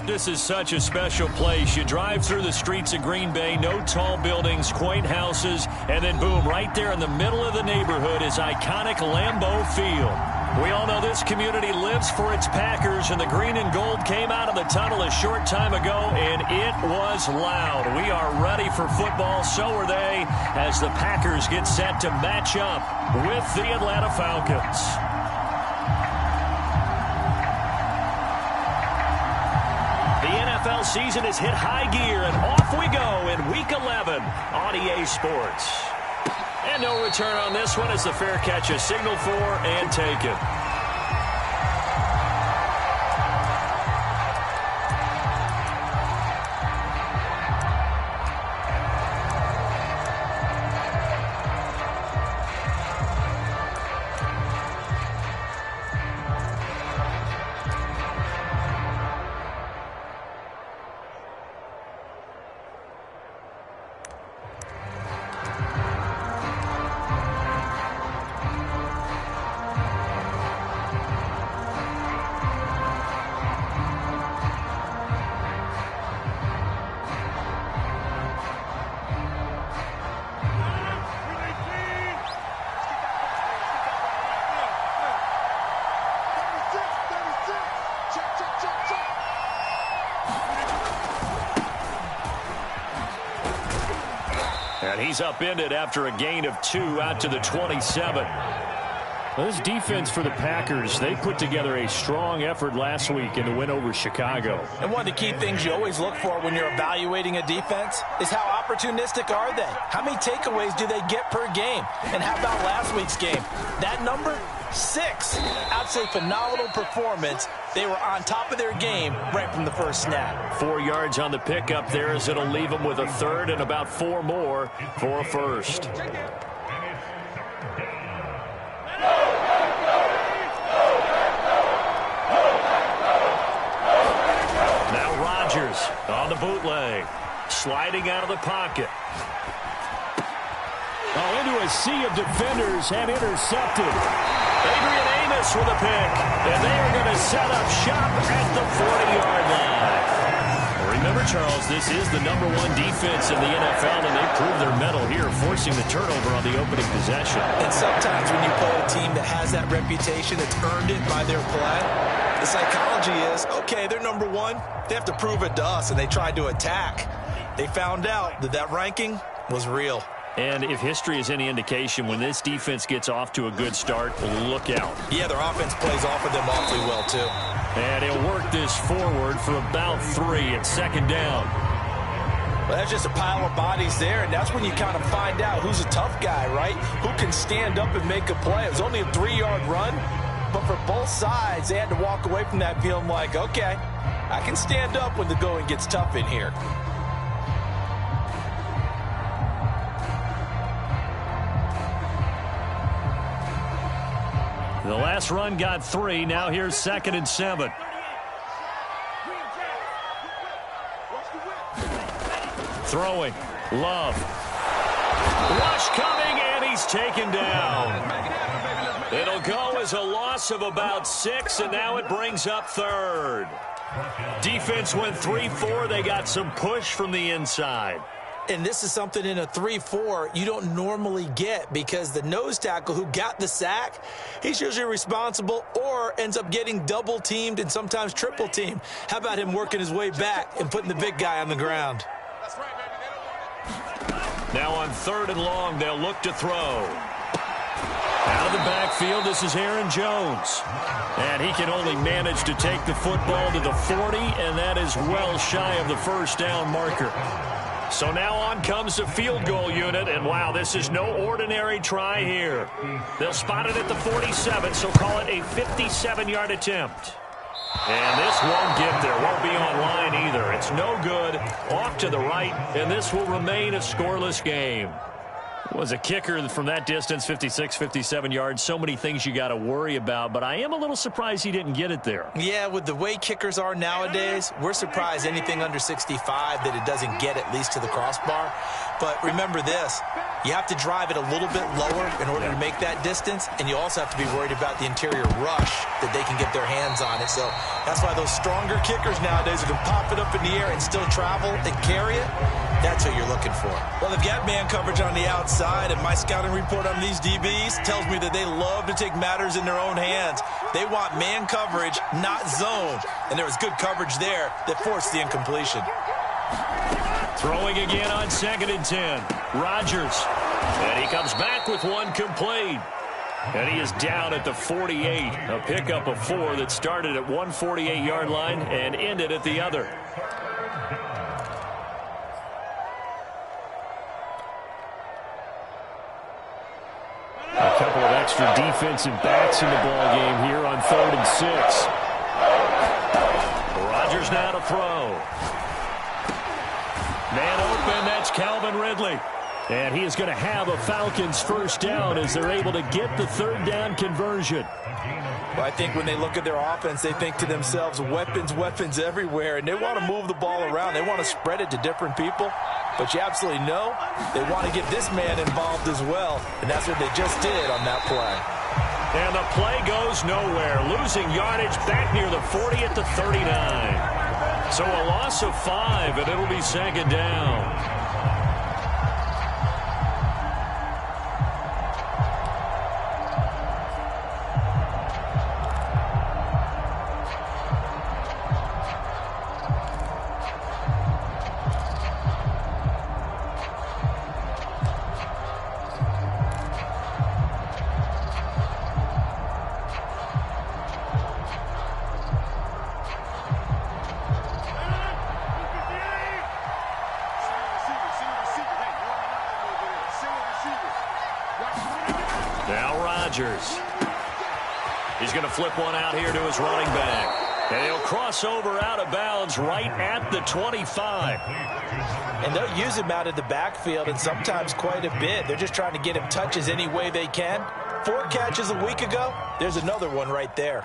This is such a special place. You drive through the streets of Green Bay, no tall buildings, quaint houses, and then boom, right there in the middle of the neighborhood is iconic Lambeau Field. We all know this community lives for its Packers, and the green and gold came out of the tunnel a short time ago, and it was loud. We are ready for football, so are they, as the Packers get set to match up with the Atlanta Falcons. NFL season has hit high gear, and off we go in Week 11 on EA Sports. And no return on this one as the fair catch is signaled for and taken. And he's upended after a gain of 2 out to the 27. Well, this defense for the Packers, they put together a strong effort last week in the win over Chicago. And one of the key things you always look for when you're evaluating a defense is how opportunistic are they? How many takeaways do they get per game? And how about last week's game? That number? 6. Absolutely phenomenal performance. They were on top of their game right from the first snap. 4 yards on the pickup there as it'll leave them with a third and about 4 more for a first. Now Rodgers on the bootleg. Sliding out of the pocket. Oh, into a sea of defenders and intercepted. Adrian Amos with a pick, and they are going to set up shop at the 40-yard line. Remember, Charles, this is the #1 defense in the NFL, and they proved their mettle here, forcing the turnover on the opening possession. And sometimes when you play a team that has that reputation, it's earned it by their play. The psychology is, okay, they're #1. They have to prove it to us, and they tried to attack. They found out that that ranking was real. And if history is any indication, when this defense gets off to a good start, look out. Yeah, their offense plays off of them awfully well, too. And he'll work this forward for about 3 at second down. Well, that's just a pile of bodies there, and that's when you kind of find out who's a tough guy, right? Who can stand up and make a play. It was only a 3-yard run, but for both sides, they had to walk away from that feeling like, okay, I can stand up when the going gets tough in here. The last run got 3. Now here's 2nd and 7. Throwing. Love. Rush coming, and he's taken down. It'll go as a loss of about 6, and now it brings up 3rd. Defense went 3-4. They got some push from the inside. And this is something in a 3-4 you don't normally get, because the nose tackle who got the sack, he's usually responsible or ends up getting double teamed and sometimes triple teamed. How about him working his way back and putting the big guy on the ground? Now on 3rd and long, they'll look to throw. Out of the backfield, this is Aaron Jones. And he can only manage to take the football to the 40, and that is well shy of the first down marker. So now on comes the field goal unit, and wow, this is no ordinary try here. They'll spot it at the 47, so call it a 57-yard attempt. And this won't get there, won't be on line either. It's no good, off to the right, and this will remain a scoreless game. Was a kicker from that distance, 56, 57 yards. So many things you got to worry about, but I am a little surprised he didn't get it there. Yeah, with the way kickers are nowadays, we're surprised anything under 65 that it doesn't get at least to the crossbar. But remember this, You have to drive it a little bit lower in order to make that distance, and you also have to be worried about the interior rush that they can get their hands on it. So that's why those stronger kickers nowadays who can pop it up in the air and still travel and carry it, that's what you're looking for. Well, they've got man coverage on the outside, and my scouting report on these DBs tells me that they love to take matters in their own hands. They want man coverage, not zone, and there was good coverage there that forced the incompletion. Throwing again on 2nd and 10. Rodgers. And he comes back with one complete. And he is down at the 48. A pickup of 4 that started at one 48-yard line and ended at the other. A couple of extra defensive backs in the ball game here on 3rd and 6. Rodgers now to throw. Man open, that's Calvin Ridley. And he is going to have a Falcons first down as they're able to get the 3rd down conversion. Well, I think when they look at their offense, they think to themselves, weapons, weapons everywhere, and they want to move the ball around. They want to spread it to different people. But you absolutely know they want to get this man involved as well, and that's what they just did on that play. And the play goes nowhere, losing yardage back near the 40 at the 39. So a loss of 5, and it'll be 2nd down. He's going to flip one out here to his running back. And he'll cross over out of bounds right at the 25. And they'll use him out of the backfield, and sometimes quite a bit. They're just trying to get him touches any way they can. 4 catches a week ago. There's another one right there.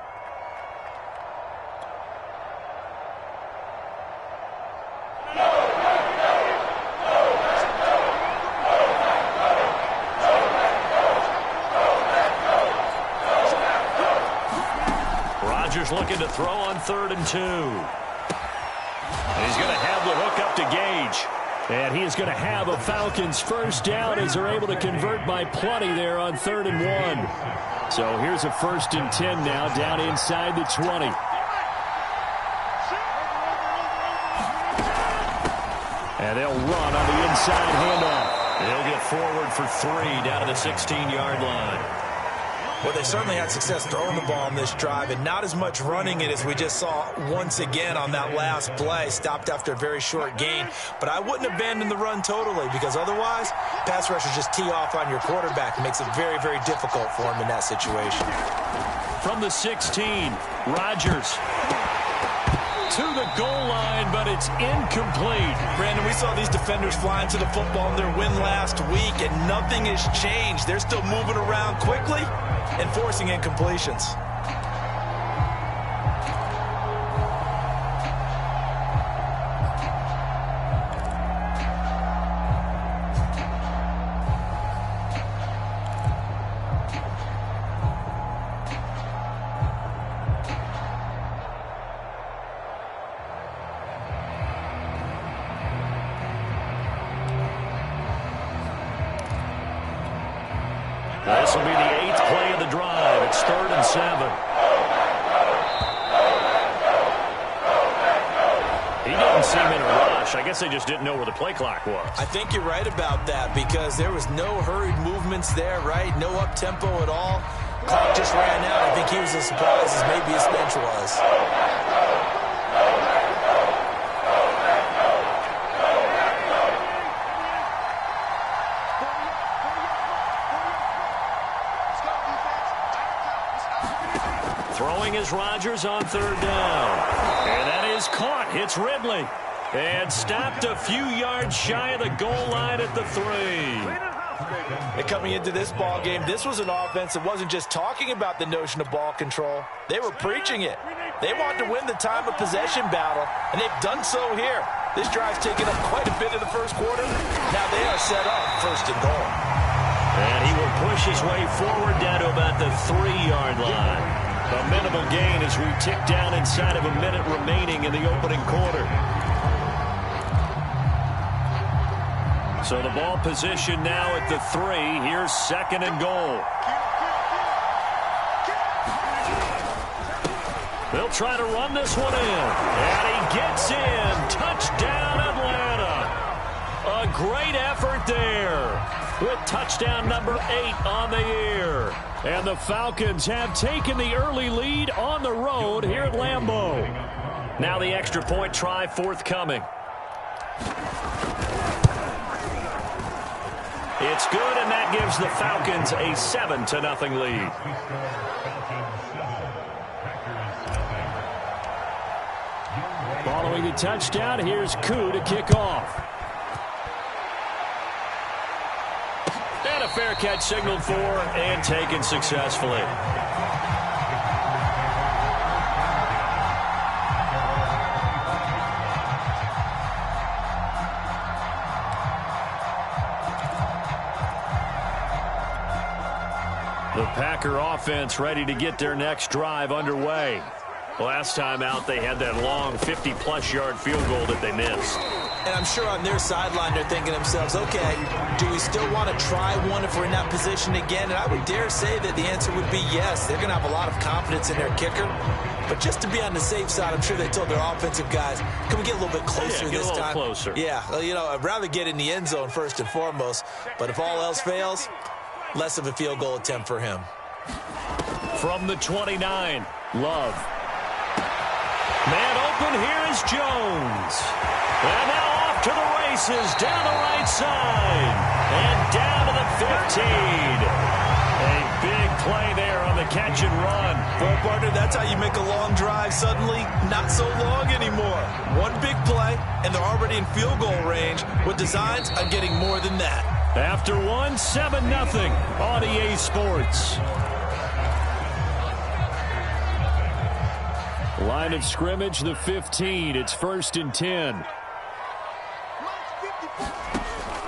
Looking to throw on 3rd and 2. And he's going to have the hook up to Gage. And he is going to have a Falcons first down as they're able to convert by plenty there on 3rd and 1. So here's a 1st and 10 now down inside the 20. And they'll run on the inside handoff. They'll get forward for 3 down to the 16-yard line. Well, they certainly had success throwing the ball on this drive, and not as much running it as we just saw once again on that last play. Stopped after a very short gain. But I wouldn't abandon the run totally, because otherwise, pass rushers just tee off on your quarterback. It makes it very, very difficult for him in that situation. From the 16, Rodgers to the goal line, but it's incomplete. Brandon, we saw these defenders flying to the football in their win last week, and nothing has changed. They're still moving around quickly and forcing incompletions. This will be the 8th play of the drive. It's 3rd and 7. He didn't seem in a rush. I guess they just didn't know where the play clock was. I think you're right about that, because there was no hurried movements there, right? No up-tempo at all. Clock just ran out. I think he was as surprised as maybe his bench was. Throwing is Rodgers on 3rd down. And that is caught. It's Ridley. And stopped a few yards shy of the goal line at the 3. And coming into this ball game, this was an offense that wasn't just talking about the notion of ball control. They were preaching it. They want to win the time of possession battle, and they've done so here. This drive's taken up quite a bit in the first quarter. Now they are set up first and goal. And he will push his way forward down to about the 3-yard line. A minimal gain as we tick down inside of a minute remaining in the opening quarter. So the ball position now at the 3. Here's second and goal. They'll try to run this one in. And he gets in. Touchdown, Atlanta. A great effort there. With touchdown number 8 on the year. And the Falcons have taken the early lead on the road here at Lambeau. Now the extra point try forthcoming. It's good, and that gives the Falcons a 7-0 lead. Following the touchdown, here's Koo to kick off. And a fair catch signaled for and taken successfully. The Packer offense ready to get their next drive underway. Last time out, they had that long 50-plus yard field goal that they missed. And I'm sure on their sideline they're thinking to themselves, okay, do we still want to try one if we're in that position again? And I would dare say that the answer would be yes. They're going to have a lot of confidence in their kicker. But just to be on the safe side, I'm sure they told their offensive guys, can we get a little bit closer this time? Closer. Yeah, well, you know, I'd rather get in the end zone first and foremost. But if all else fails, less of a field goal attempt for him. From the 29, Love. Man open, here is Jones. And now off to the races, down the right side. And down to the 15. A big play there on the catch and run. Well, partner, that's how you make a long drive suddenly not so long anymore. One big play, and they're already in field goal range with designs on getting more than that. After 7-0 on EA Sports. Line of scrimmage, the 15. It's 1st and 10.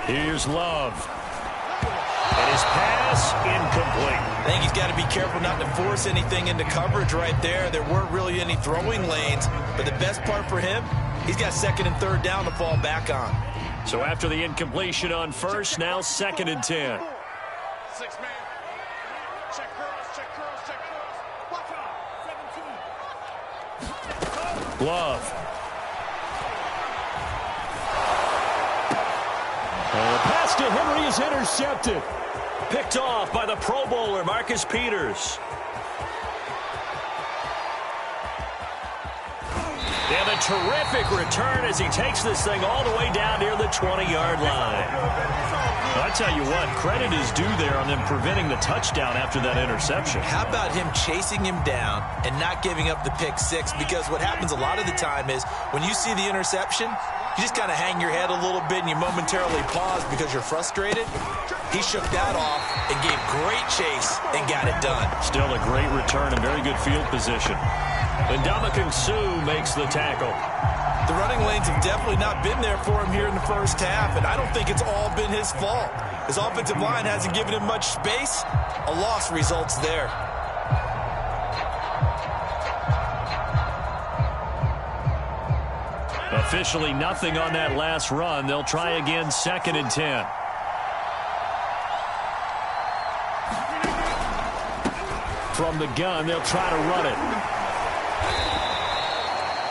Here's Love. And his pass incomplete. I think he's got to be careful not to force anything into coverage right there. There weren't really any throwing lanes. But the best part for him, he's got 2nd and 3rd down to fall back on. So after the incompletion on 1st, now 2nd and 10. 6-man. Check cross, check cross, check cross. Watch out. 17. Love. And the pass to Henry is intercepted. Picked off by the Pro Bowler, Marcus Peters. And a terrific return as he takes this thing all the way down near the 20-yard line. I tell you what, credit is due there on them preventing the touchdown after that interception. How about him chasing him down and not giving up the pick six? Because what happens a lot of the time is when you see the interception, you just kind of hang your head a little bit and you momentarily pause because you're frustrated. He shook that off and gave great chase and got it done. Still a great return and very good field position. And Ndamukong Suh makes the tackle. The running lanes have definitely not been there for him here in the first half, and I don't think it's all been his fault. His offensive line hasn't given him much space. A loss results there. Officially nothing on that last run. They'll try again, 2nd and 10. From the gun, they'll try to run it.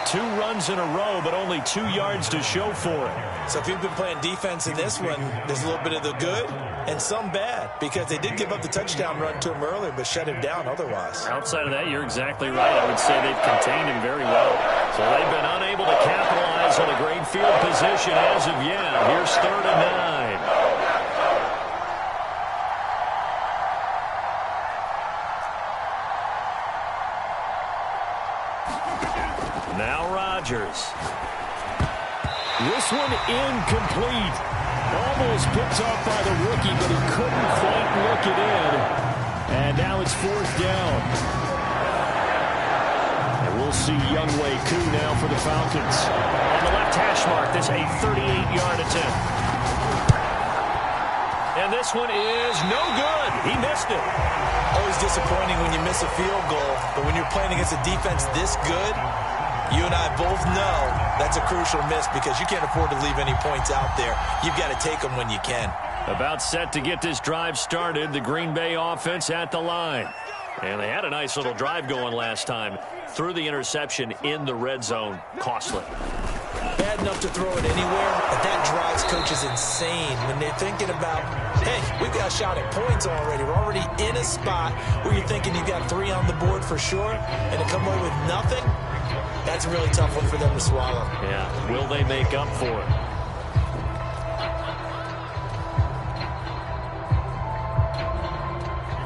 2 runs in a row, but only 2 yards to show for it. So if you've been playing defense in this one, there's a little bit of the good and some bad, because they did give up the touchdown run to him earlier, but shut him down otherwise. Outside of that, you're exactly right. I would say they've contained him very well. So they've been unable to capitalize on a great field position as of yet. Here's 3rd and 9. Now Rodgers. This one incomplete. Almost picked off by the rookie, but he couldn't quite look it in. And now it's 4th down. And we'll see Younghoe Koo now for the Falcons. On the left hash mark, this a 38-yard attempt. And this one is no good. He missed it. Always disappointing when you miss a field goal, but when you're playing against a defense this good, you and I both know that's a crucial miss because you can't afford to leave any points out there. You've got to take them when you can. About set to get this drive started, the Green Bay offense at the line. And they had a nice little drive going last time. Threw the interception in the red zone. Costly. Bad enough to throw it anywhere, but that drives coaches insane when they're thinking about, hey, we've got a shot at points already. We're already in a spot where you're thinking you've got 3 on the board for sure, and to come away with nothing, that's a really tough one for them to swallow. Yeah, will they make up for it?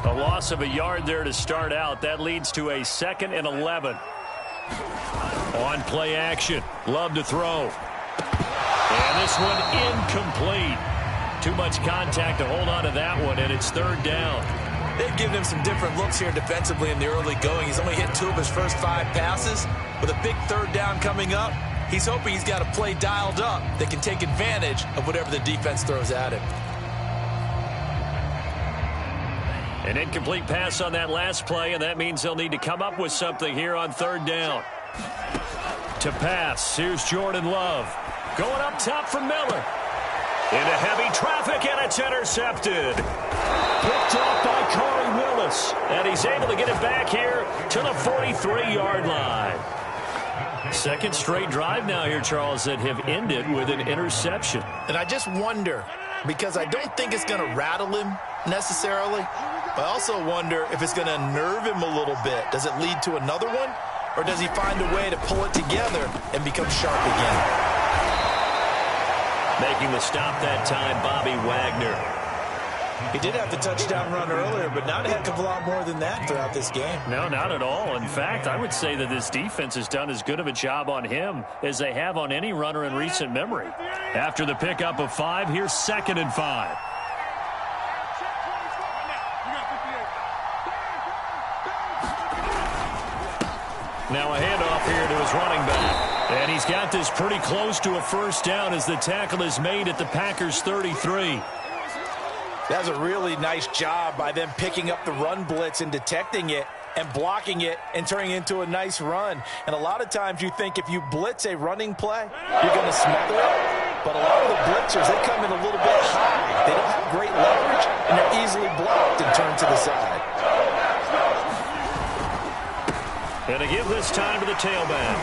A loss of a yard there to start out. That leads to a 2nd and 11. On play action. Love to throw. And this one incomplete. Too much contact to hold on to that one, and it's 3rd down. They've given him some different looks here defensively in the early going. He's only hit 2 of his first 5 passes. With a big 3rd down coming up, he's hoping he's got a play dialed up that can take advantage of whatever the defense throws at him. An incomplete pass on that last play, and that means they'll need to come up with something here on 3rd down. To pass, here's Jordan Love. Going up top from Miller. Into heavy traffic, and it's intercepted. Picked off by Corey Willis. And he's able to get it back here to the 43-yard line. 2nd straight drive now here, Charles, that have ended with an interception. And I just wonder, because I don't think it's going to rattle him necessarily, but I also wonder if it's going to nerve him a little bit. Does it lead to another one? Or does he find a way to pull it together and become sharp again? Making the stop that time, Bobby Wagner. He did have the touchdown run earlier, but not a heck of a lot more than that throughout this game. No, not at all. In fact, I would say that this defense has done as good of a job on him as they have on any runner in recent memory. After the pickup of 5, here's 2nd and 5. Now a handoff here to his running back. And he's got this pretty close to a 1st down as the tackle is made at the Packers' 33. That was a really nice job by them picking up the run blitz and detecting it and blocking it and turning it into a nice run. And a lot of times you think if you blitz a running play, you're going to smother it. But a lot of the blitzers, they come in a little bit high. They don't have great leverage, and they're easily blocked and turned to the side. And to give this time to the tailback.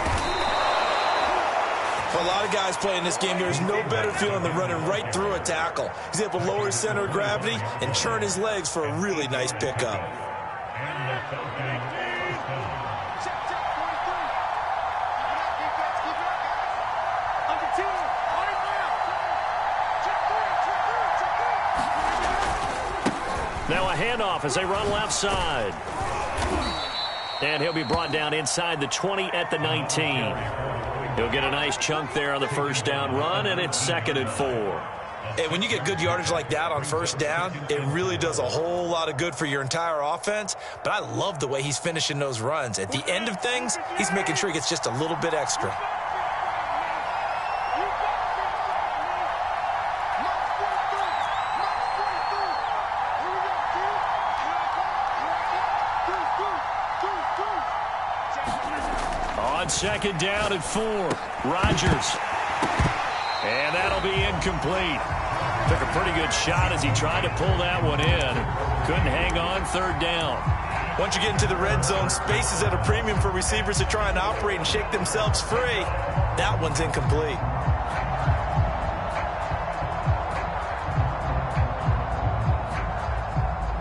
For a lot of guys playing this game, there's no better feeling than running right through a tackle. He's able to lower his center of gravity and churn his legs for a really nice pickup. Now a handoff as they run left side. And he'll be brought down inside the 20 at the 19. He'll get a nice chunk there on the 1st down run, and it's 2nd and 4. And when you get good yardage like that on 1st down, it really does a whole lot of good for your entire offense. But I love the way he's finishing those runs. At the end of things, he's making sure he gets just a little bit extra. On 2nd down and 4, Rodgers. And that'll be incomplete. Took a pretty good shot as he tried to pull that one in. Couldn't hang on 3rd down. Once you get into the red zone, space is at a premium for receivers to try and operate and shake themselves free. That one's incomplete.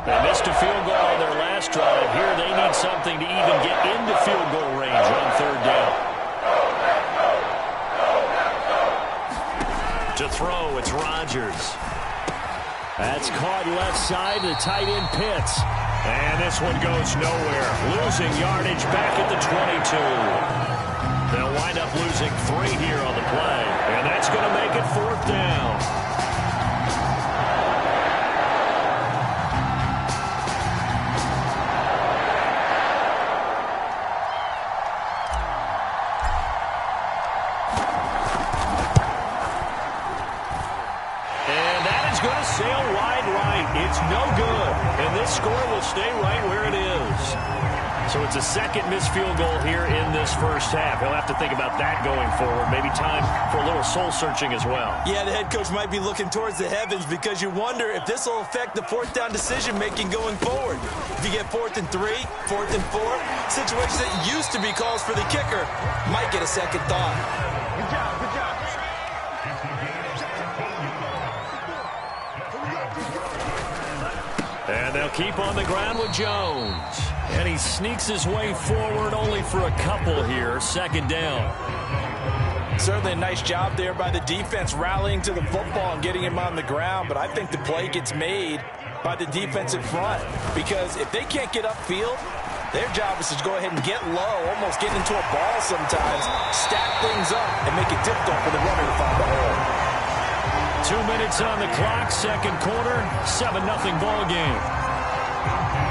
They missed a field goal on their last drive. Here they need something to even get into field goal range on 3rd down. To throw, it's Rodgers. That's caught left side. The tight end Pitts. And this one goes nowhere. Losing yardage back at the 22. They'll wind up losing 3 here on the play. And that's going to make it 4th down. is going to sail wide right. It's no good. And this score will stay right where it is. So it's a second missed field goal here in this first half. He'll have to think about that going forward. Maybe time for a little soul-searching as well. Yeah, the head coach might be looking towards the heavens because you wonder if this will affect the fourth down decision-making going forward. If you get 4th and 3, 4th and 4, situations that used to be calls for the kicker might get a second thought. Good job, good job. And they'll keep on the ground with Jones. And he sneaks his way forward only for a couple here. 2nd down. Certainly a nice job there by the defense rallying to the football and getting him on the ground. But I think the play gets made by the defensive front. Because if they can't get upfield, their job is to go ahead and get low, almost get into a ball sometimes, stack things up, and make it difficult for the runner to find the hole. 2 minutes on the clock, 2nd quarter, 7-0 ball game.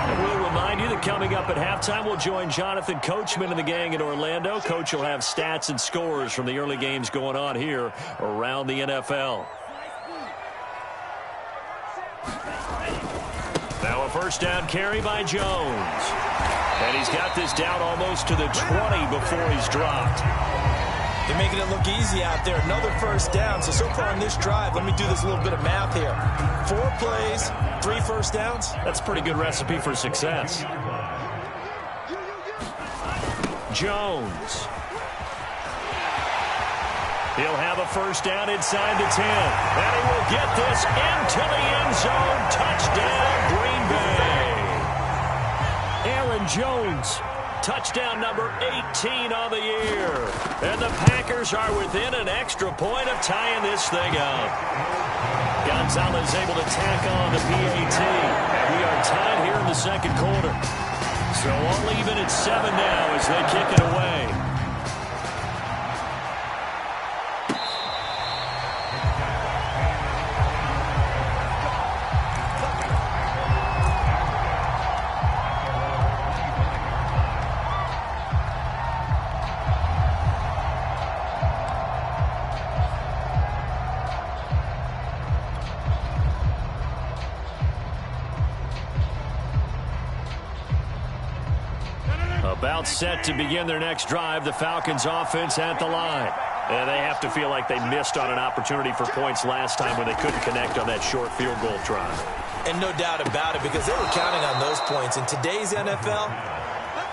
And we'll remind you that coming up at halftime, we'll join Jonathan Coachman and the gang in Orlando. Coach will have stats and scores from the early games going on here around the NFL. Now a first down carry by Jones. And he's got this down almost to the 20 before he's dropped. They're making it look easy out there. Another first down. So far on this drive, let me do this little bit of math here. 4 plays, 3 first downs. That's a pretty good recipe for success. Jones. He'll have a first down inside the 10. And he will get this into the end zone. Touchdown, Green Bay. Aaron Jones. Touchdown number 18 on the year. And the Packers are within an extra point of tying this thing up. Gonzalez able to tack on the PAT. And we are tied here in the 2nd quarter. So all even at 7 now as they kick it away. About set to begin their next drive, the Falcons offense at the line. And they have to feel like they missed on an opportunity for points last time when they couldn't connect on that short field goal drive. And no doubt about it, because they were counting on those points. In today's NFL,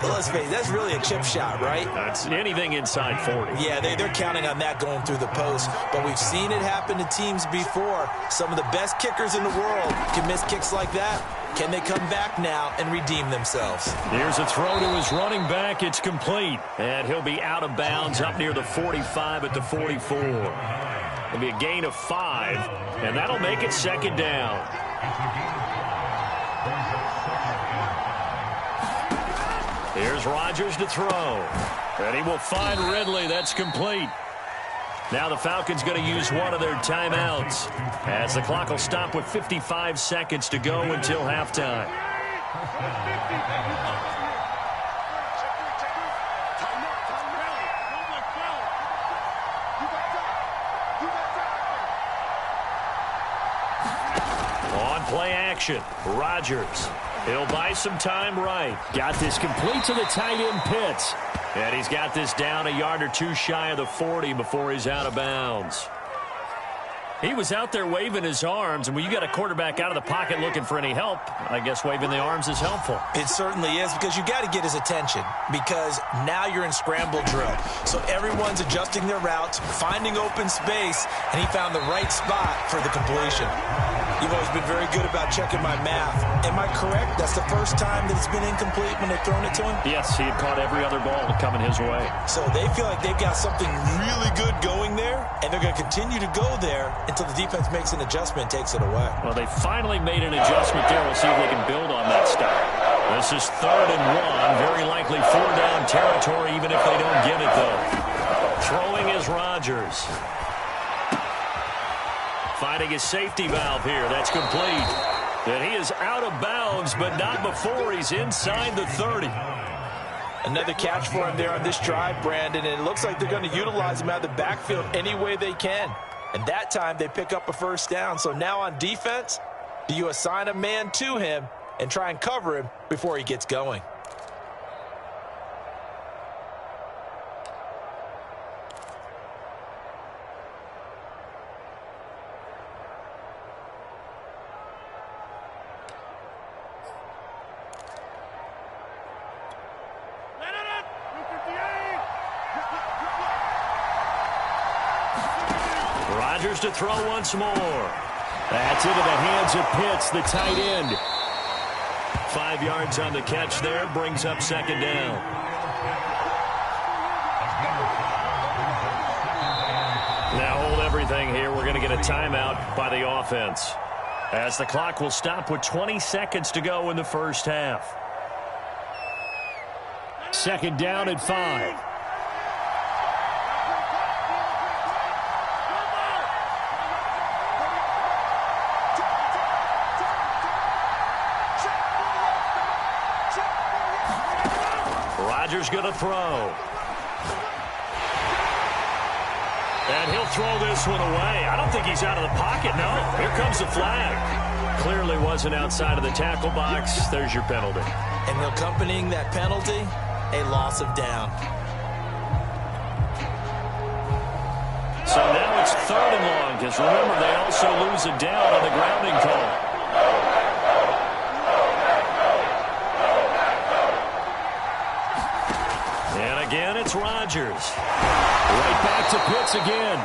well, let's face it, that's really a chip shot, right? That's anything inside 40. Yeah, they're counting on that going through the post. But we've seen it happen to teams before. Some of the best kickers in the world can miss kicks like that. Can they come back now and redeem themselves? Here's a throw to his running back. It's complete. And he'll be out of bounds up near the 45 at the 44. It'll be a gain of 5, and that'll make it 2nd down. Here's Rodgers to throw. And he will find Ridley. That's complete. Now the Falcons going to use one of their timeouts as the clock will stop with 55 seconds to go until halftime. On play action, Rodgers. He'll buy some time right. Got this complete to the tight end Pitts. And he's got this down a yard or two shy of the 40 before he's out of bounds. He was out there waving his arms, and when you got a quarterback out of the pocket looking for any help, I guess waving the arms is helpful. It certainly is, because you got to get his attention, because now you're in scramble drill. So everyone's adjusting their routes, finding open space, and he found the right spot for the completion. You've always been very good about checking my math. Am I correct? That's the first time that it's been incomplete when they've thrown it to him? Yes, he had caught every other ball coming his way. So they feel like they've got something really good going there, and they're going to continue to go there until the defense makes an adjustment and takes it away. Well, they finally made an adjustment there. We'll see if they can build on that start. This is 3rd and 1. Very likely 4-down territory, even if they don't get it, though. Throwing is Rodgers. Finding his safety valve here. That's complete. And he is out of bounds, but not before he's inside the 30. Another catch for him there on this drive, Brandon, and it looks like they're going to utilize him out of the backfield any way they can. And that time they pick up a first down. So now on defense, do you assign a man to him and try and cover him before he gets going? Rodgers to throw once more. That's into the hands of Pitts, the tight end. 5 yards on the catch there, brings up second down. Now hold everything here. We're going to get a timeout by the offense, as the clock will stop with 20 seconds to go in the first half. Second down and 5. Rodgers going to throw. And he'll throw this one away. I don't think he's out of the pocket, no. Here comes the flag. Clearly wasn't outside of the tackle box. There's your penalty. And accompanying that penalty, a loss of down. So now it's 3rd and long, because remember, they also lose a down on the grounding call. Again, it's Rodgers. Right back to Pitts again.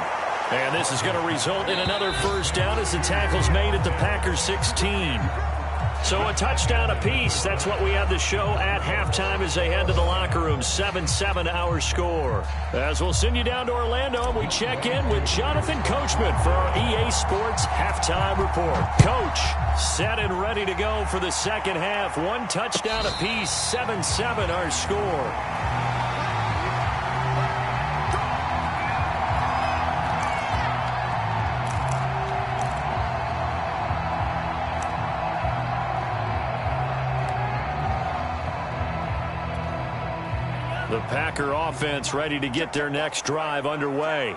And this is going to result in another first down as the tackle's made at the Packers 16. So a touchdown apiece. That's what we have the show at halftime as they head to the locker room. 7-7 our score. As we'll send you down to Orlando, and we check in with Jonathan Coachman for our EA Sports Halftime Report. Coach, set and ready to go for the second half. 1 touchdown apiece. 7-7 our score. The Packer offense ready to get their next drive underway.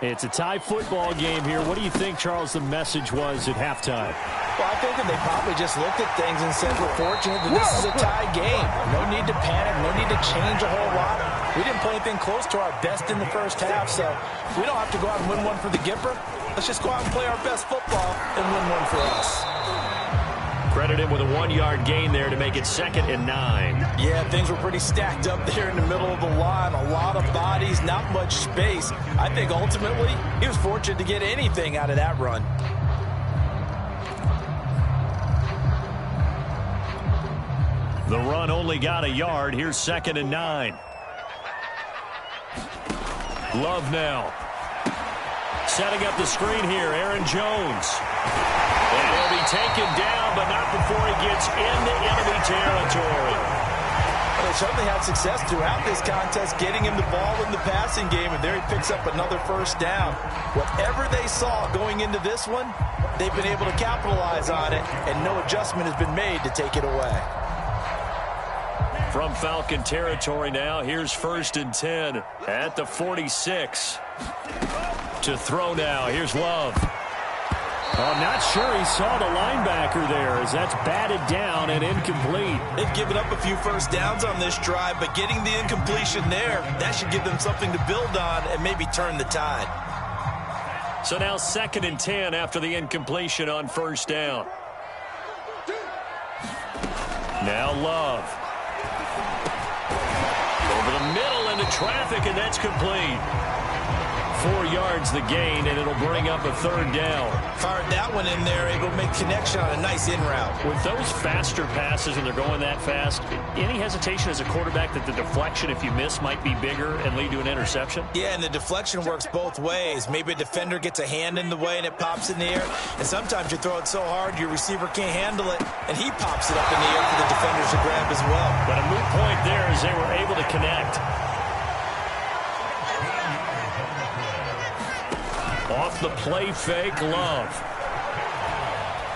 It's a tie football game here. What do you think, Charles, the message was at halftime? Well, I think that they probably just looked at things and said, we're fortunate that this is a tie game. No need to panic, no need to change a whole lot. We didn't play anything close to our best in the first half, so we don't have to go out and win one for the Gipper. Let's just go out and play our best football and win one for us. Credit him with a 1-yard gain there to make it 2nd and 9. Yeah, things were pretty stacked up there in the middle of the line. A lot of bodies, not much space. I think ultimately he was fortunate to get anything out of that run. The run only got a yard. Here's 2nd and 9. Love now. Setting up the screen here, Aaron Jones. And he'll be taken down, but not before he gets into enemy territory. Well, they certainly had success throughout this contest, getting him the ball in the passing game, and there he picks up another first down. Whatever they saw going into this one, they've been able to capitalize on it, and no adjustment has been made to take it away. From Falcon territory now, here's 1st and 10 at the 46. To throw now, here's Love. I'm not sure he saw the linebacker there, as that's batted down and incomplete. They've given up a few first downs on this drive, but getting the incompletion there, that should give them something to build on and maybe turn the tide. So now 2nd and 10 after the incompletion on 1st down. Now Love. Over the middle into traffic, and that's complete. 4 yards the gain, and it'll bring up a 3rd down. Fired that one in there, able to make connection on a nice in route. With those faster passes, and they're going that fast, any hesitation as a quarterback that the deflection, if you miss, might be bigger and lead to an interception? Yeah, and the deflection works both ways. Maybe a defender gets a hand in the way and it pops in the air, and sometimes you throw it so hard your receiver can't handle it, and he pops it up in the air for the defenders to grab as well. But a moot point there as they were able to connect. Off the play fake, Love.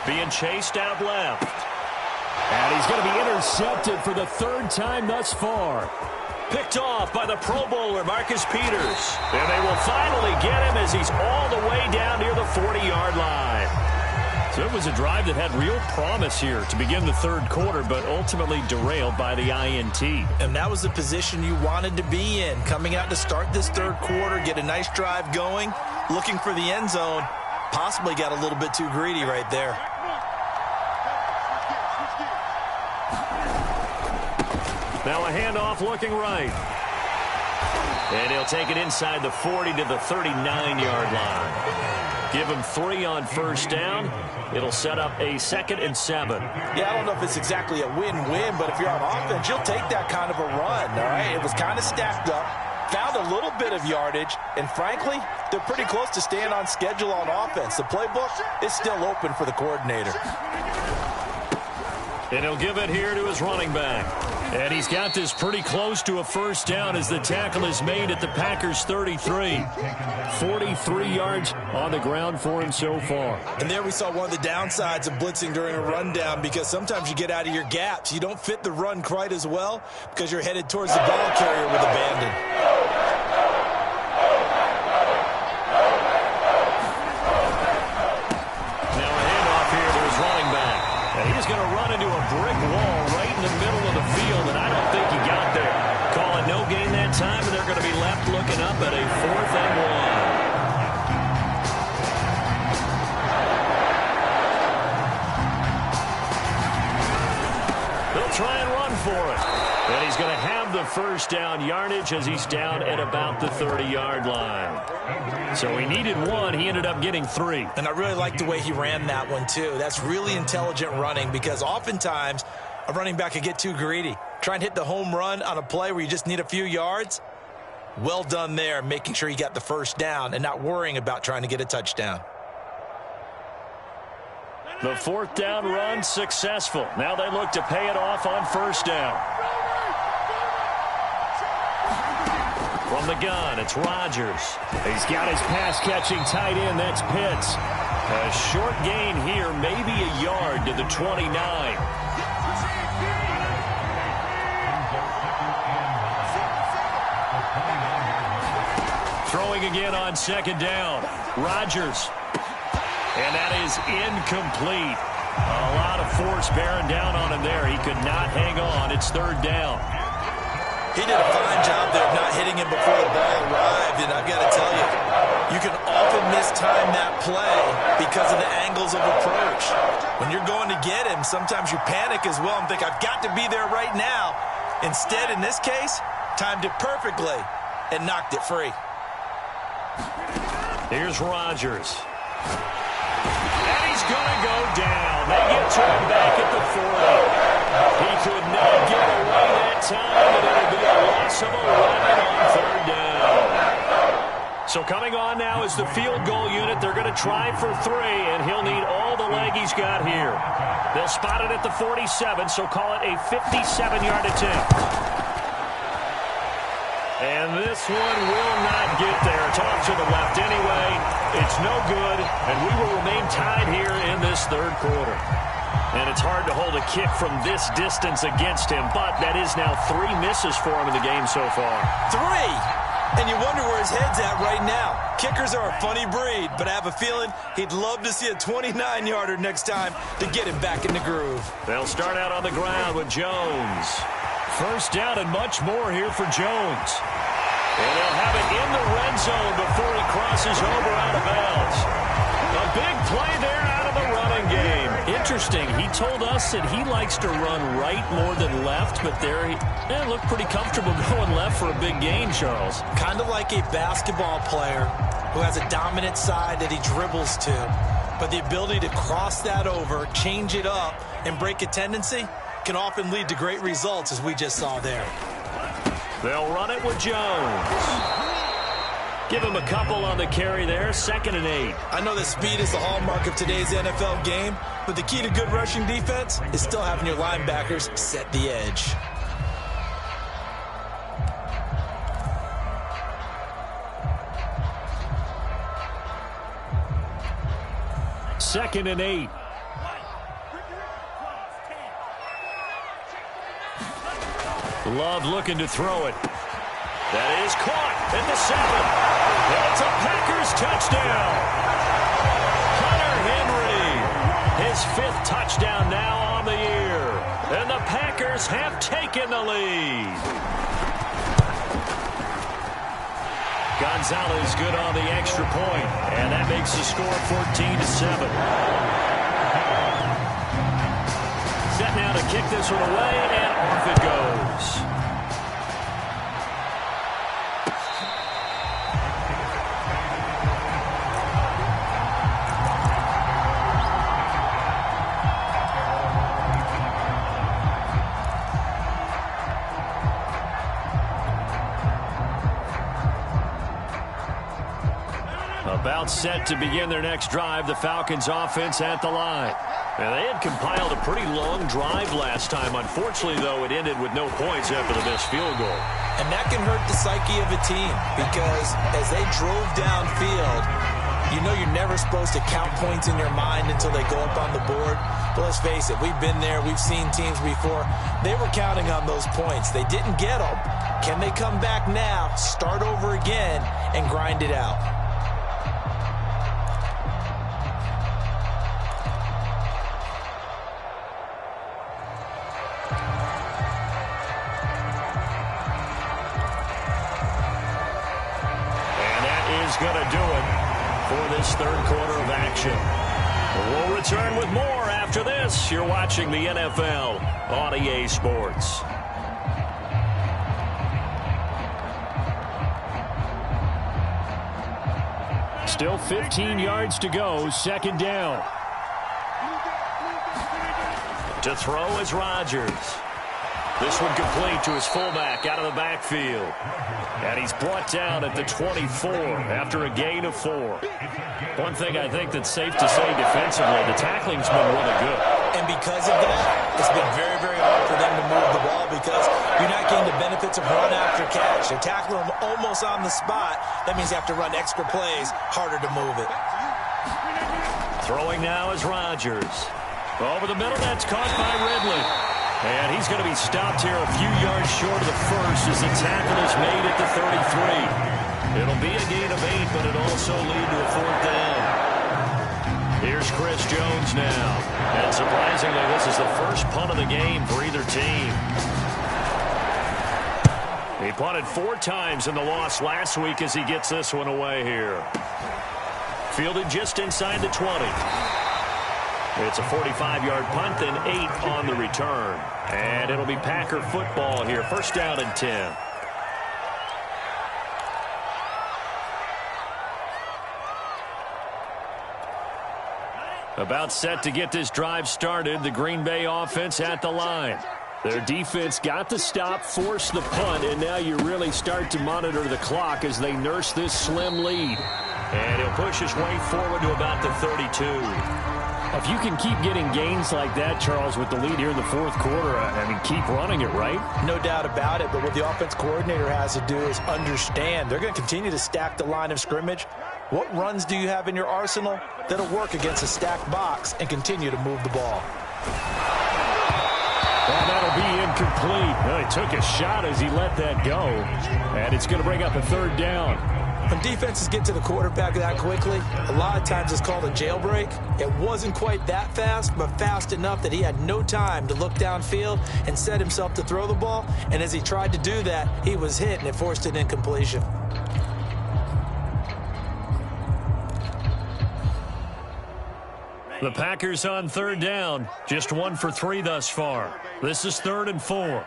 Being chased out left. And he's going to be intercepted for the 3rd time thus far. Picked off by the Pro Bowler, Marcus Peters. And they will finally get him as as he's all the way down near the 40-yard line. So it was a drive that had real promise here to begin the third quarter, but ultimately derailed by the INT. And that was the position you wanted to be in, coming out to start this third quarter, get a nice drive going, looking for the end zone. Possibly got a little bit too greedy right there. Now a handoff looking right. And he'll take it inside the 40 to the 39-yard line. Give him 3 on first down. It'll set up a 2nd and 7. Yeah, I don't know if it's exactly a win-win, but if you're on offense, you'll take that kind of a run, all right? It was kind of stacked up, found a little bit of yardage, and frankly, they're pretty close to staying on schedule on offense. The playbook is still open for the coordinator. And he'll give it here to his running back. And he's got this pretty close to a first down as the tackle is made at the Packers' 33. 43 yards on the ground for him so far. And there we saw one of the downsides of blitzing during a rundown, because sometimes you get out of your gaps. You don't fit the run quite as well because you're headed towards the ball carrier with abandon. Now a handoff here to his running back. And he's going to run into a brick wall right in the middle of the field, and I don't think he got there. Calling no gain that time, and they're going to be left looking up at a 4th and 1. They'll try and run for it. And he's going to have the first down yardage as he's down at about the 30-yard line. So he needed 1. He ended up getting 3. And I really like the way he ran that one, too. That's really intelligent running, because oftentimes a running back could get too greedy. Try and hit the home run on a play where you just need a few yards. Well done there, making sure he got the first down and not worrying about trying to get a touchdown. The 4th down run successful. Now they look to pay it off on first down. From the gun, it's Rodgers. He's got his pass-catching tight end. That's Pitts. A short gain here, maybe a yard to the 29. Throwing again on 2nd down. Rodgers. And that is incomplete. A lot of force bearing down on him there. He could not hang on. It's 3rd down. He did a fine job there of not hitting him before the ball arrived, and I've got to tell you, you can often mistime that play because of the angles of approach. When you're going to get him, sometimes you panic as well and think, I've got to be there right now. Instead, in this case, timed it perfectly and knocked it free. Here's Rodgers. And he's going to go down. They get to him back at the 40. He could not get away that time, and it'll be a loss of 11 on 3rd down. So coming on now is the field goal unit. They're going to try for 3, and he'll need all the leg he's got here. They'll spot it at the 47, so call it a 57-yard attempt. And this one will not get there. It's off to the left anyway. It's no good, and we will remain tied here in this third quarter. And it's hard to hold a kick from this distance against him, but that is now 3 misses for him in the game so far. 3! And you wonder where his head's at right now. Kickers are a funny breed, but I have a feeling he'd love to see a 29-yarder next time to get him back in the groove. They'll start out on the ground with Jones. First down and much more here for Jones. And they'll have it in the red zone before he crosses over out of bounds. A big play there out of the running game. Interesting. He told us that he likes to run right more than left, but there he looked pretty comfortable going left for a big gain, Charles. Kind of like a basketball player who has a dominant side that he dribbles to, but the ability to cross that over, change it up, and break a tendency can often lead to great results, as we just saw there. They'll run it with Jones. Give him a couple on the carry there, 2nd and 8. I know that speed is the hallmark of today's NFL game, but the key to good rushing defense is still having your linebackers set the edge. Second and 8. Love looking to throw it. That is caught at the 7. And it's a Packers touchdown now on the year. And the Packers have taken the lead. Gonzalez good on the extra point, and that makes the score 14-7. Set now to kick this one away, and off it goes. About set to begin their next drive, the Falcons offense at the line. Now, they had compiled a pretty long drive last time. Unfortunately, though, it ended with no points after the missed field goal. And that can hurt the psyche of a team because as they drove downfield, you know you're never supposed to count points in your mind until they go up on the board. But let's face it, we've been there. We've seen teams before. They were counting on those points. They didn't get them. Can they come back now, start over again, and grind it out? Going to do it for this third quarter of action. We'll return with more after this. You're watching the NFL on EA Sports. Still 15 yards to go, second down. To throw is Rodgers. This one complete to his fullback out of the backfield. And he's brought down at the 24 after a gain of 4. One thing I think that's safe to say defensively, the tackling's been really good. And because of that, it's been very, very hard for them to move the ball because you're not getting the benefits of run after catch. They're tackling them almost on the spot. That means you have to run extra plays, harder to move it. Throwing now is Rodgers. Over the middle, that's caught by Ridley. And he's going to be stopped here a few yards short of the first as the tackle is made at the 33. It'll be a gain of 8, but it'll also lead to a fourth down. Here's Chris Jones now. And surprisingly, this is the first punt of the game for either team. He punted 4 times in the loss last week as he gets this one away here. Fielded just inside the 20. It's a 45-yard punt, then 8 on the return. And it'll be Packer football here. First down and 10. About set to get this drive started. The Green Bay offense at the line. Their defense got the stop, forced the punt, and now you really start to monitor the clock as they nurse this slim lead. And he'll push his way forward to about the 32. If you can keep getting gains like that, Charles, with the lead here in the fourth quarter, I mean, keep running it, right? No doubt about it, but what the offense coordinator has to do is understand they're going to continue to stack the line of scrimmage. What runs do you have in your arsenal that'll work against a stacked box and continue to move the ball? Well, that'll be incomplete. Well, he took a shot as he let that go, and it's going to bring up a third down. When defenses get to the quarterback that quickly, a lot of times it's called a jailbreak. It wasn't quite that fast, but fast enough that he had no time to look downfield and set himself to throw the ball. And as he tried to do that, he was hit, and it forced an incompletion. The Packers on third down. Just 1 for 3 thus far. This is 3rd and 4.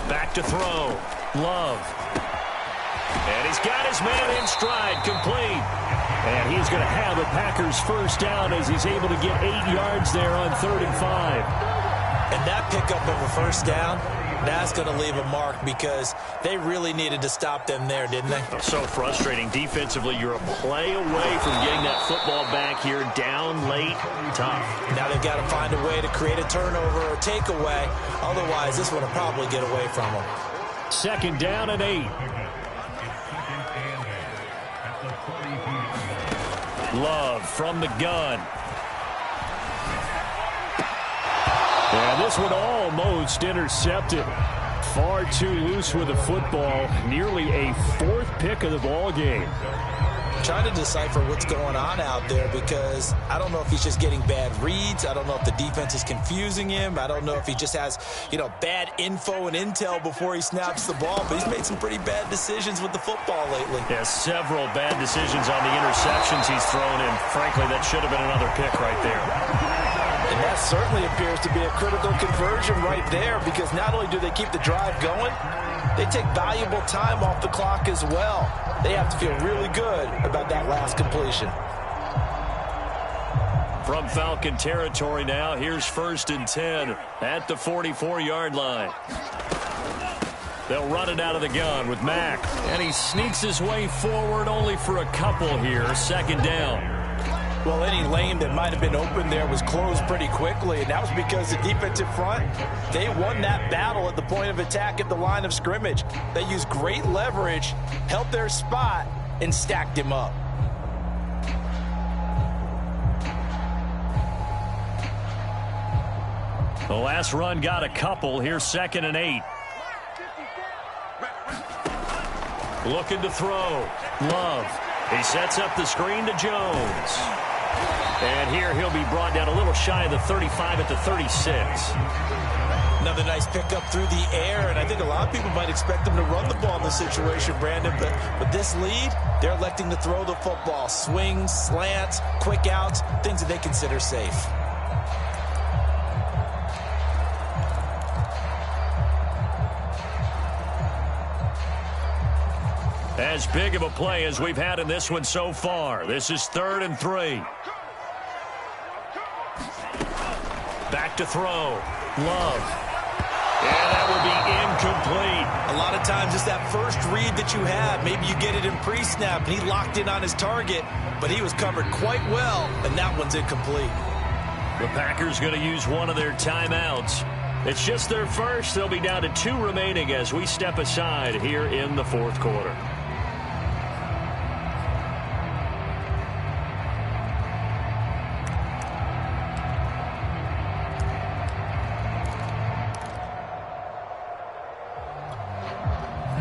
Back to throw. Love. And he's got his man in stride, complete. And he's going to have the Packers first down as he's able to get 8 yards there on 3rd and 5. And that pickup of a first down, that's going to leave a mark because they really needed to stop them there, didn't they? So frustrating. Defensively, you're a play away from getting that football back here, down late, tough. Now they've got to find a way to create a turnover or takeaway. Otherwise, this one will probably get away from them. 2nd down and 8. Love from the gun. And this one almost intercepted. Far too loose with the football. Nearly a 4th pick of the ball game. Trying to decipher what's going on out there because I don't know if he's just getting bad reads. I don't know if the defense is confusing him. I don't know if he just has, bad info and intel before he snaps the ball. But he's made some pretty bad decisions with the football lately. Yeah, several bad decisions on the interceptions he's thrown in. Frankly, that should have been another pick right there. And that certainly appears to be a critical conversion right there because not only do they keep the drive going, they take valuable time off the clock as well. They have to feel really good about that last completion. From Falcon territory now, here's 1st and 10 at the 44-yard line. They'll run it out of the gun with Mack. And he sneaks his way forward only for a couple here. 2nd down. Well, any lane that might have been open there was closed pretty quickly, and that was because the defensive front, they won that battle at the point of attack at the line of scrimmage. They used great leverage, held their spot, and stacked him up. The last run got a couple. Here's 2nd and 8. Looking to throw. Love. He sets up the screen to Jones. And here he'll be brought down a little shy of the 35 at the 36. Another nice pickup through the air, and I think a lot of people might expect them to run the ball in this situation, Brandon, but with this lead, they're electing to throw the football. Swings, slants, quick outs, things that they consider safe. As big of a play as we've had in this one so far. This is 3rd and 3. Back to throw. Love. And that will be incomplete. A lot of times it's that first read that you have. Maybe you get it in pre-snap, and he locked in on his target, but he was covered quite well, and that one's incomplete. The Packers going to use one of their timeouts. It's just their first. They'll be down to 2 remaining as we step aside here in the 4th quarter.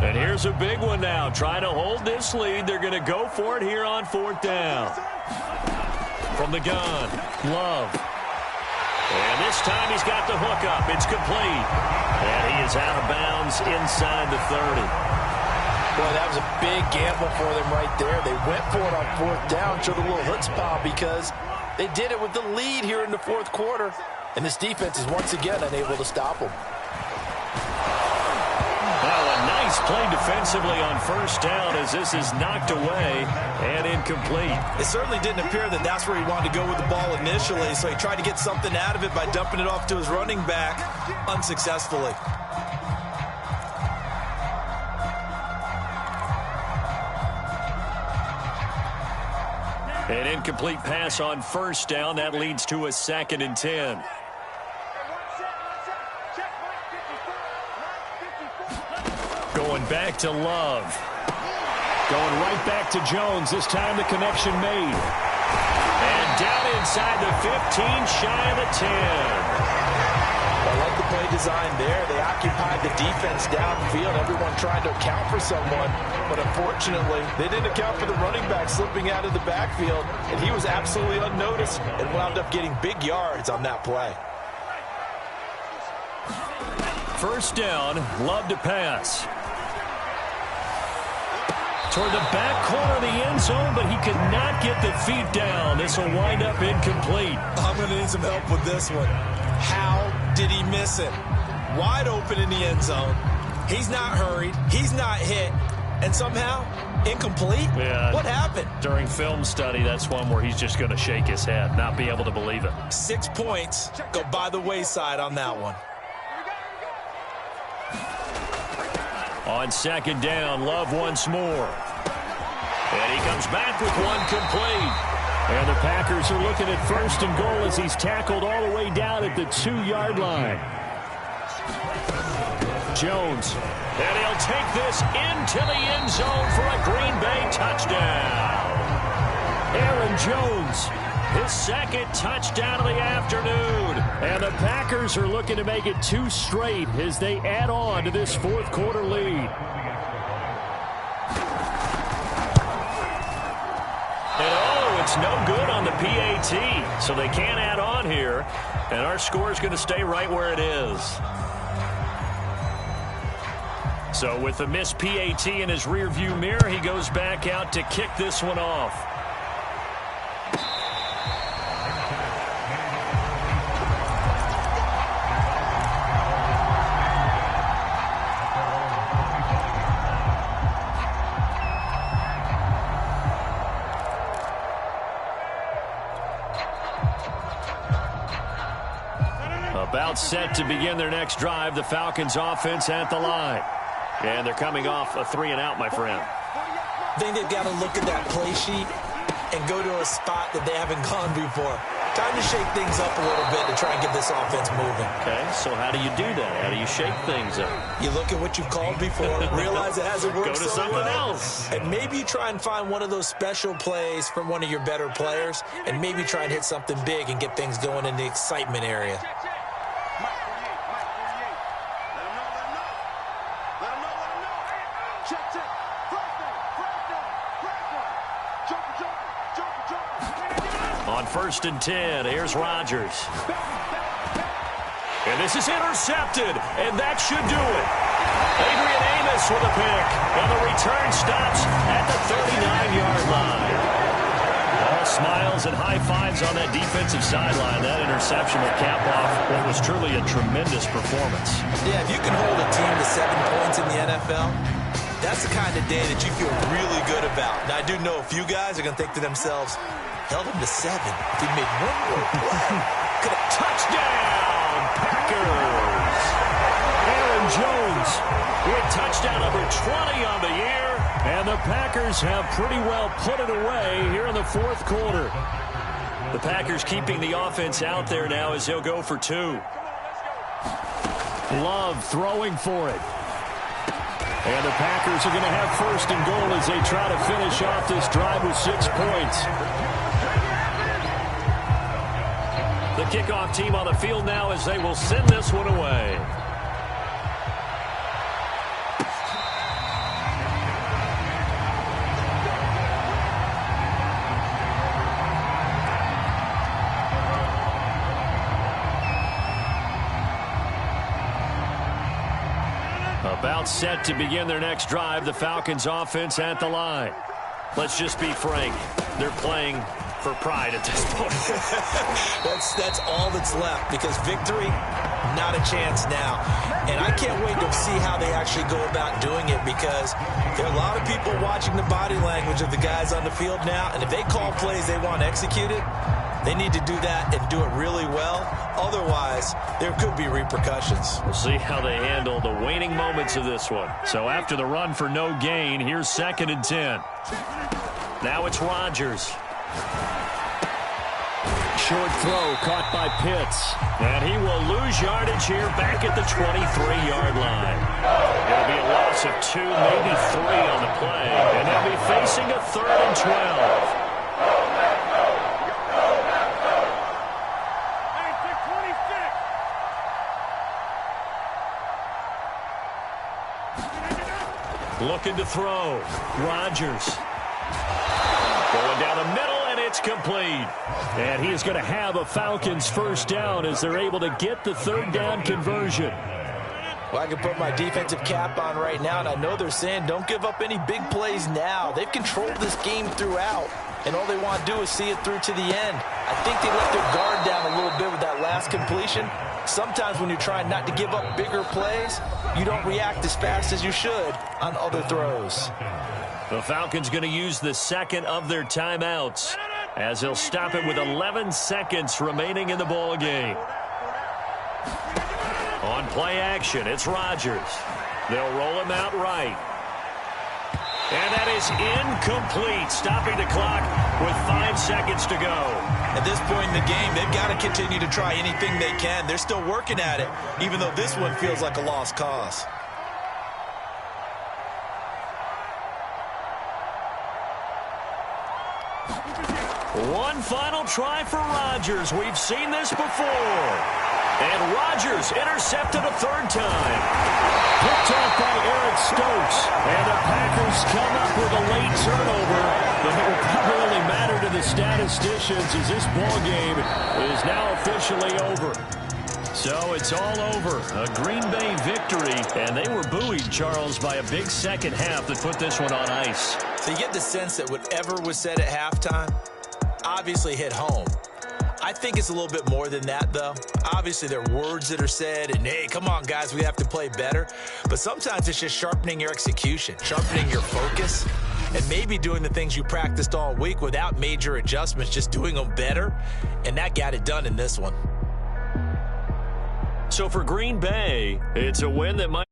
And here's a big one now. Trying to hold this lead. They're going to go for it here on 4th down. From the gun, Love. And this time he's got the hook up. It's complete. And he is out of bounds inside the 30. Boy, that was a big gamble for them right there. They went for it on 4th down, showed a little chutzpah because they did it with the lead here in the 4th quarter. And this defense is once again unable to stop them. Well, a nice play defensively on 1st down as this is knocked away and incomplete. It certainly didn't appear that that's where he wanted to go with the ball initially, so he tried to get something out of it by dumping it off to his running back unsuccessfully. An incomplete pass on 1st down. That leads to a 2nd and 10. Going back to Love. Going right back to Jones. This time the connection made. And down inside the 15, shy of the 10. I like the play design there. They occupied the defense downfield. Everyone tried to account for someone, but unfortunately, they didn't account for the running back slipping out of the backfield, and he was absolutely unnoticed and wound up getting big yards on that play. 1st down, Love to pass. Toward the back corner of the end zone, but he could not get the feet down. This will wind up incomplete. I'm going to need some help with this one. How did he miss it? Wide open in the end zone. He's not hurried. He's not hit. And somehow, incomplete? Yeah. What happened? During film study, that's one where he's just going to shake his head, not be able to believe it. 6 points go by the wayside on that one. On 2nd down, Love once more. And he comes back with one complete. And the Packers are looking at 1st and goal as he's tackled all the way down at the 2-yard line. Jones. And he'll take this into the end zone for a Green Bay touchdown. Aaron Jones. His 2nd touchdown of the afternoon. And the Packers are looking to make it 2 straight as they add on to this 4th quarter lead. It's no good on the PAT, so they can't add on here, and our score is going to stay right where it is. So with the missed PAT in his rearview mirror, he goes back out to kick this one off. About set to begin their next drive, the Falcons offense at the line. And they're coming off a 3-and-out, my friend. I think they've got to look at that play sheet and go to a spot that they haven't gone before. Time to shake things up a little bit to try and get this offense moving. Okay, so how do you do that? How do you shake things up? You look at what you've called before, realize it hasn't worked Go to something else. And maybe you try and find one of those special plays from one of your better players, and maybe try and hit something big and get things going in the excitement area. On 1st and 10, here's Rodgers. And this is intercepted, and that should do it. Adrian Amos with a pick, and the return stops at the 39-yard line. All smiles and high fives on that defensive sideline. That interception will cap off what was truly a tremendous performance. Yeah, if you can hold a team to 7 points in the NFL, that's the kind of day that you feel really good about. Now, I do know a few guys are going to think to themselves, held him to 7. If he made one more play, could have touchdown, Packers. Aaron Jones with touchdown number 20 on the year. And the Packers have pretty well put it away here in the fourth quarter. The Packers keeping the offense out there now as they'll go for 2. Love throwing for it. And the Packers are going to have 1st and goal as they try to finish off this drive with 6 points. The kickoff team on the field now as they will send this one away. About set to begin their next drive, the Falcons offense at the line. Let's just be frank. They're playing for pride at this point. that's all that's left, because victory, not a chance now. And I can't wait to see how they actually go about doing it, because there are a lot of people watching the body language of the guys on the field now, and if they call plays they want executed, they need to do that and do it really well. Otherwise, there could be repercussions. We'll see how they handle the waning moments of this one. So after the run for no gain, here's 2nd and 10. Now it's Rodgers. Short throw caught by Pitts. And he will lose yardage here back at the 23-yard line. It'll be a loss of 2, maybe 3 on the play. And they'll be facing a 3rd and 12. Looking to throw. Rodgers. Going down the middle, and it's complete. And he is going to have a Falcons 1st down as they're able to get the 3rd down conversion. Well, I can put my defensive cap on right now, and I know they're saying don't give up any big plays now. They've controlled this game throughout, and all they want to do is see it through to the end. I think they let their guard down a little bit with that last completion. Sometimes when you're trying not to give up bigger plays, you don't react as fast as you should on other throws. The Falcons going to use the 2nd of their timeouts as they'll stop it with 11 seconds remaining in the ball game. On play action, it's Rodgers. They'll roll him out right. And that is incomplete, stopping the clock with 5 seconds to go. At this point in the game, they've got to continue to try anything they can. They're still working at it, even though this one feels like a lost cause. One final try for Rodgers. We've seen this before. And Rodgers intercepted a 3rd time. Picked off by Eric Stokes. And the Packers come up with a late turnover, but it will probably only matter to the statisticians as this ball game is now officially over. So it's all over. A Green Bay victory, and they were buoyed, Charles, by a big second half that put this one on ice. So you get the sense that whatever was said at halftime obviously hit home. I think it's a little bit more than that, though. Obviously, there are words that are said, and, hey, come on, guys, we have to play better. But sometimes it's just sharpening your execution, sharpening your focus, and maybe doing the things you practiced all week without major adjustments, just doing them better. And that got it done in this one. So for Green Bay, it's a win that might